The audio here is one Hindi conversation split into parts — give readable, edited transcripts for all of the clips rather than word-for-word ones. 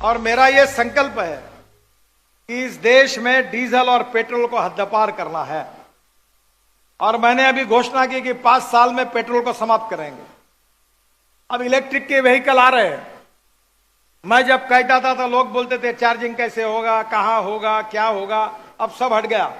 और मेरा ये संकल्प है कि इस देश में डीजल और पेट्रोल को हद्दपार करना है। और मैंने अभी घोषणा की कि 5 साल में पेट्रोल को समाप्त करेंगे। अब इलेक्ट्रिक के व्हीकल आ रहे हैं। मैं जब कहता था तो लोग बोलते थे चार्जिंग कैसे होगा, कहां होगा, क्या होगा। अब सब हट गया।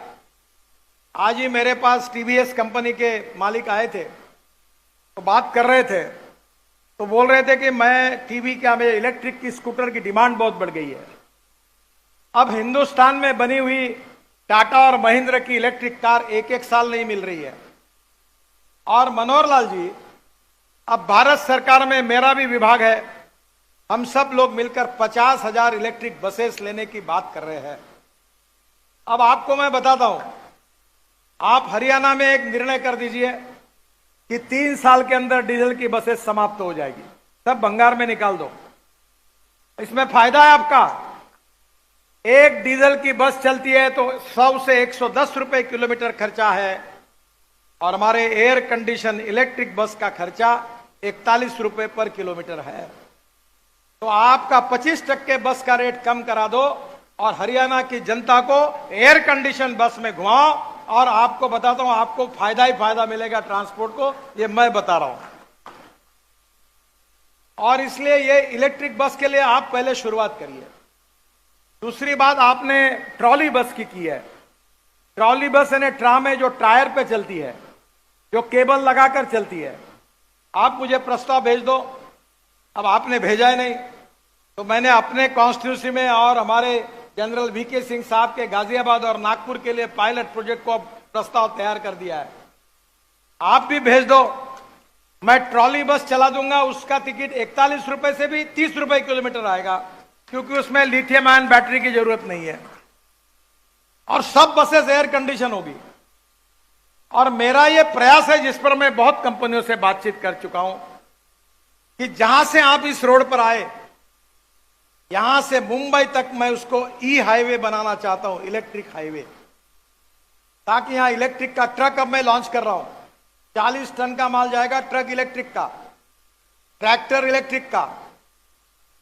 आज ही मेरे पास टीवीएस कंपनी के मालिक आए थे, तो बात कर रहे थे, तो बोल रहे थे कि मैं टीवी क्या में इलेक्ट्रिक की स्कूटर की डिमांड बहुत बढ़ गई है। अब हिंदुस्तान में बनी हुई टाटा और महिंद्रा की इलेक्ट्रिक कार एक एक साल नहीं मिल रही है। और मनोहर लाल जी, अब भारत सरकार में मेरा भी विभाग है, हम सब लोग मिलकर 50,000 इलेक्ट्रिक बसेस लेने की बात कर रहे हैं। अब आपको मैं बताता हूं, आप हरियाणा में एक निर्णय कर दीजिए कि 3 साल के अंदर डीजल की बसेस समाप्त हो जाएगी, सब भंगार में निकाल दो। इसमें फायदा है आपका। एक डीजल की बस चलती है तो 100 से 110 रुपए किलोमीटर खर्चा है, और हमारे एयर कंडीशन इलेक्ट्रिक बस का खर्चा 41 रुपए पर किलोमीटर है। तो आपका 25% बस का रेट कम करा दो और हरियाणा की जनता को एयर कंडीशन बस में घुमाओ, और आपको बताता हूं आपको फायदा ही फायदा मिलेगा ट्रांसपोर्ट को, ये मैं बता रहा हूं। और इसलिए ये इलेक्ट्रिक बस के लिए आप पहले शुरुआत करिए। दूसरी बात, आपने ट्रॉली बस की है। ट्रॉली बस यानी ट्राम है, जो टायर पे चलती है, जो केबल लगाकर चलती है। आप मुझे प्रस्ताव भेज दो। अब आपने भेजा ही नहीं, तो मैंने अपने कॉन्स्टिट्यूंसी में और हमारे जनरल वीके सिंह साहब के गाजियाबाद और नागपुर के लिए पायलट प्रोजेक्ट को प्रस्ताव तैयार कर दिया है। आप भी भेज दो, मैं ट्रॉली बस चला दूंगा। उसका टिकट 41 रुपए से भी 30 रुपए किलोमीटर आएगा, क्योंकि उसमें लिथियम आयन बैटरी की जरूरत नहीं है, और सब बसेस एयर कंडीशन होगी। और मेरा यह प्रयास है, जिस पर मैं बहुत कंपनियों से बातचीत कर चुका हूं, कि जहां से आप इस रोड पर आए, यहां से मुंबई तक मैं उसको ई हाईवे बनाना चाहता हूं, इलेक्ट्रिक हाईवे, ताकि यहां इलेक्ट्रिक का ट्रक अब मैं लॉन्च कर रहा हूं। 40 टन का माल जाएगा ट्रक इलेक्ट्रिक का, ट्रैक्टर इलेक्ट्रिक का।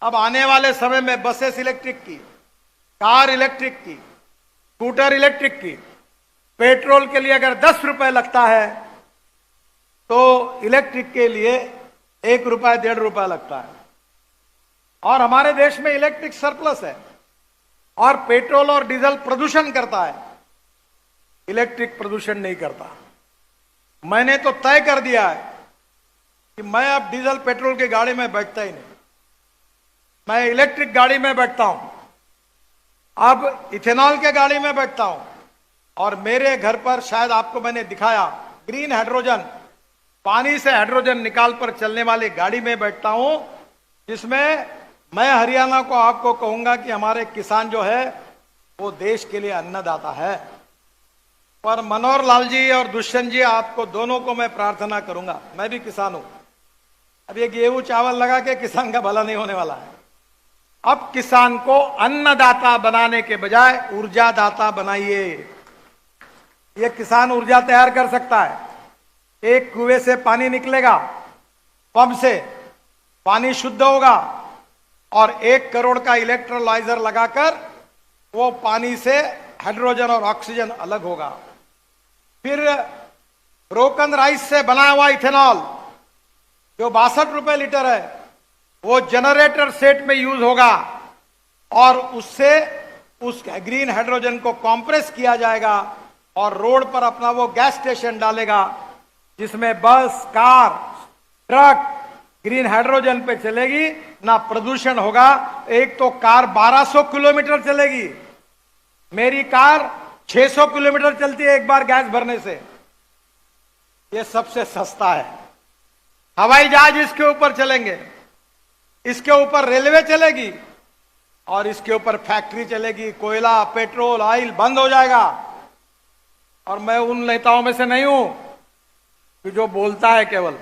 अब आने वाले समय में बसेस इलेक्ट्रिक की, कार इलेक्ट्रिक की, स्कूटर इलेक्ट्रिक की। पेट्रोल के लिए अगर 10 रुपए लगता है, तो इलेक्ट्रिक के लिए 1 रुपया 1.5 रुपया लगता है। और हमारे देश में इलेक्ट्रिक सरप्लस है। और पेट्रोल और डीजल प्रदूषण करता है, इलेक्ट्रिक प्रदूषण नहीं करता। मैंने तो तय कर दिया है कि मैं अब डीजल पेट्रोल की गाड़ी में बैठता ही नहीं, मैं इलेक्ट्रिक गाड़ी में बैठता हूं। अब इथेनॉल के गाड़ी में बैठता हूं, और मेरे घर पर शायद आपको मैंने दिखाया ग्रीन हाइड्रोजन, पानी से हाइड्रोजन निकाल कर चलने वाली गाड़ी में बैठता हूं, जिसमें मैं हरियाणा को आपको कहूंगा कि हमारे किसान जो है वो देश के लिए अन्नदाता है। पर मनोहर लाल जी और दुष्यंत जी, आपको दोनों को मैं प्रार्थना करूंगा, मैं भी किसान हूं। अब ये गेहूं चावल लगा के किसान का भला नहीं होने वाला है। अब किसान को अन्नदाता बनाने के बजाय ऊर्जादाता बनाइए। ये किसान ऊर्जा तैयार कर सकता है। एक कुएं से पानी निकलेगा, पंप से पानी शुद्ध होगा, और 1 करोड़ का इलेक्ट्रोलाइजर लगाकर वो पानी से हाइड्रोजन और ऑक्सीजन अलग होगा। फिर ब्रोकन राइस से बना हुआ इथेनॉल, जो 62 रुपए लीटर है, वो जनरेटर सेट में यूज होगा, और उससे उस ग्रीन हाइड्रोजन को कॉम्प्रेस किया जाएगा, और रोड पर अपना वो गैस स्टेशन डालेगा, जिसमें बस, कार, ट्रक ग्रीन हाइड्रोजन पे चलेगी, ना प्रदूषण होगा। एक तो कार 1200 किलोमीटर चलेगी, मेरी कार 600 किलोमीटर चलती है एक बार गैस भरने से। ये सबसे सस्ता है। हवाई जहाज इसके ऊपर चलेंगे, इसके ऊपर रेलवे चलेगी, और इसके ऊपर फैक्ट्री चलेगी। कोयला, पेट्रोल, ऑयल बंद हो जाएगा। और मैं उन नेताओं में से नहीं हूं कि जो बोलता है केवल।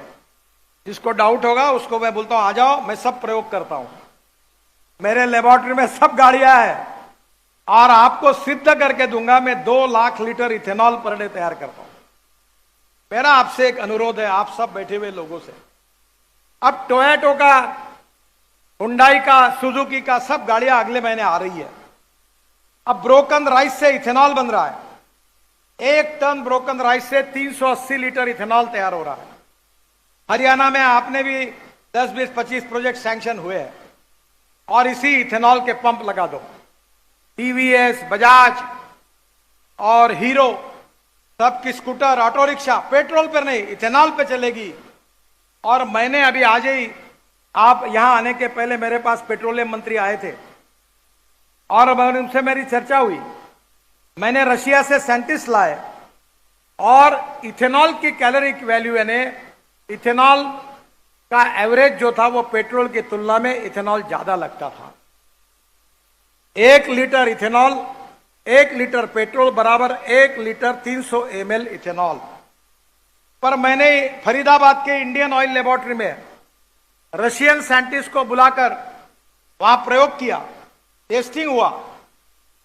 जिसको डाउट होगा उसको मैं बोलता हूं आ जाओ, मैं सब प्रयोग करता हूं। मेरे लेबोरेटरी में सब गाड़ियां हैं, और आपको सिद्ध करके दूंगा। मैं 2 lakh litre ethanol per day तैयार करता हूं। मेरा आपसे एक अनुरोध है, आप सब बैठे हुए लोगों से, अब टोयोटो का हुंडई का, सुजुकी का, सब गाड़ियां अगले महीने आ रही है। अब ब्रोकन राइस से इथेनॉल बन रहा है। 1 टन ब्रोकन राइस से 380 लीटर इथेनॉल तैयार हो रहा है। हरियाणा में आपने भी 10, 20, 25 प्रोजेक्ट सैंक्शन हुए हैं और इसी इथेनॉल के पंप लगा दो। टीवीएस, बजाज और हीरो सबकी स्कूटर, ऑटो रिक्शा पेट्रोल पर नहीं, इथेनॉल पे चलेगी। और मैंने अभी आज ही, आप यहां आने के पहले मेरे पास पेट्रोलियम मंत्री आए थे और उनसे मेरी चर्चा हुई। मैंने रशिया से साइंटिस्ट लाए और इथेनॉल की कैलोरिक वैल्यू, यानी इथेनॉल का एवरेज जो था वो पेट्रोल की तुलना में इथेनॉल ज्यादा लगता था। 1 लीटर इथेनॉल, 1 लीटर पेट्रोल बराबर 1 लीटर 300 ml इथेनॉल। पर मैंने फरीदाबाद के इंडियन ऑयल लेबोरेटरी में रशियन साइंटिस्ट को बुलाकर वहां प्रयोग किया, टेस्टिंग हुआ।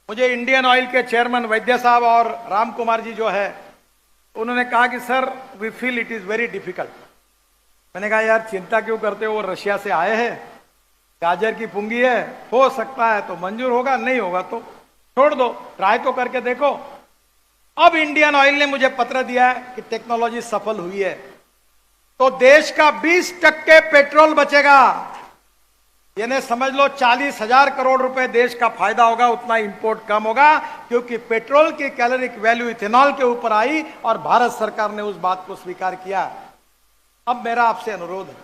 मुझे इंडियन ऑयल के चेयरमैन वैद्य साहब और राम कुमार जी जो है, उन्होंने कहा कि sir we feel it is very difficult. मैंने कहा यार चिंता क्यों करते हो, वो रशिया से आए हैं, गाजर की पुंगी है, हो सकता है तो मंजूर होगा, नहीं होगा तो छोड़ दो, ट्राई तो करके देखो। अब इंडियन ऑयल ने मुझे पत्र दिया है कि टेक्नोलॉजी सफल हुई है, तो देश का 20% पेट्रोल बचेगा। यानी समझ लो 40,000 करोड़ रुपए देश का फायदा होगा, उतना इंपोर्ट कम होगा, क्योंकि पेट्रोल की कैलोरिक वैल्यू इथेनॉल के ऊपर आई और भारत सरकार ने उस बात को स्वीकार किया। अब मेरा आपसे अनुरोध है,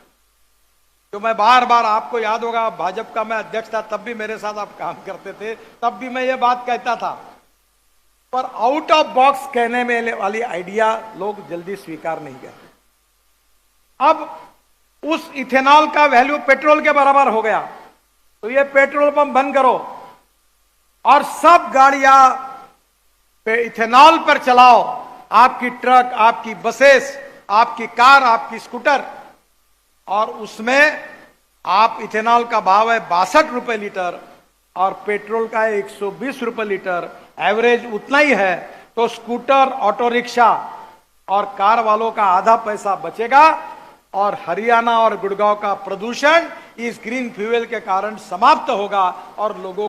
जो मैं बार बार, आपको याद होगा भाजपा का मैं अध्यक्ष था, तब भी मेरे साथ आप काम करते थे, तब भी मैं ये बात कहता था, पर आउट ऑफ बॉक्स कहने में वाली आइडिया लोग जल्दी स्वीकार नहीं करते। अब उस इथेनॉल का वैल्यू पेट्रोल के बराबर हो गया, तो ये पेट्रोल पंप बंद करो और सब गाड़ियां पे इथेनॉल पर चलाओ। आपकी ट्रक, आपकी बसेस, आपकी कार, आपकी स्कूटर, और उसमें आप इथेनॉल का भाव है 62 रुपए लीटर और पेट्रोल का है 120 रुपए लीटर, एवरेज उतना ही है। तो स्कूटर, ऑटो रिक्शा और कार वालों का आधा पैसा बचेगा और हरियाणा और गुड़गांव का प्रदूषण इस ग्रीन फ्यूल के कारण समाप्त होगा और लोगों